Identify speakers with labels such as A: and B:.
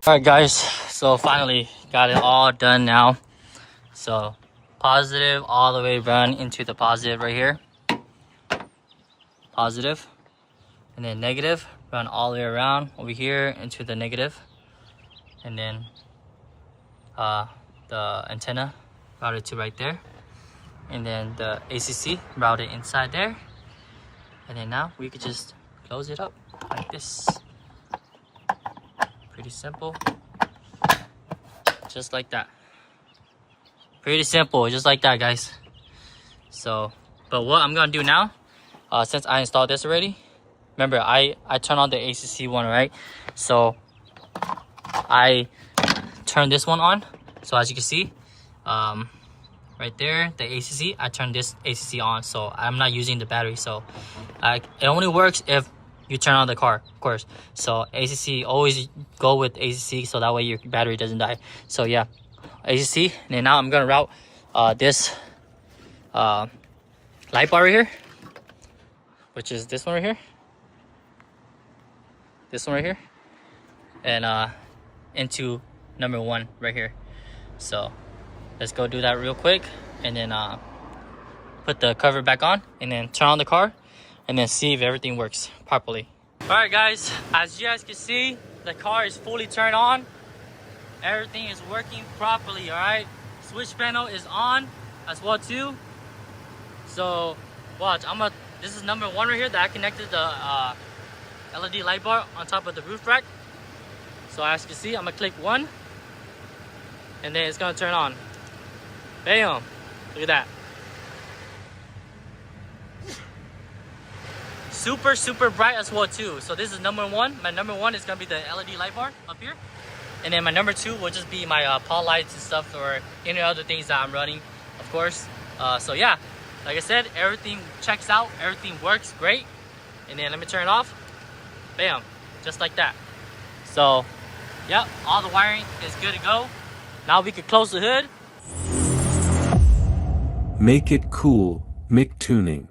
A: Alright guys, so finally got it all done now. So positive all the way run into the positive right here. Positive. And then negative, run all the way around over here into the negative. And then the antenna routed to right there. And then the ACC routed inside there. And then now we could just close it up like this. Pretty simple. Just like that. Pretty simple, just like that, guys. So, but what I'm gonna do now, since I installed this already, remember I turned on the ACC one, right? So I turned this one on. So as you can see, right there, the ACC, I turned this ACC on. So I'm not using the battery. So it only works if you turn on the car, of course. So ACC, always go with ACC so that way your battery doesn't die. So yeah, ACC. And then now I'm gonna route this light bar right here, which is this one right here, this one right here, and into number 1 right here. So let's go do that real quick, and then put the cover back on, and then turn on the car, and then see if everything works properly. All right guys, as you guys can see, the car is fully turned on. Everything is working properly. All right, switch panel is on as well too. So watch, this is number 1 right here that I connected the LED light bar on top of the roof rack. So as you can see, I'm gonna click 1, and then it's gonna turn on. Bam, look at that. Super bright as well too. So this is number 1. My number 1 is gonna be the LED light bar up here, and then my number 2 will just be my Paul lights and stuff, or any other things that I'm running, of course. So yeah, like I said, everything checks out, everything works great. And then let me turn it off. Bam, just like that. So yep, all the wiring is good to go. Now we can close the hood.
B: Make it cool, MICTUNING.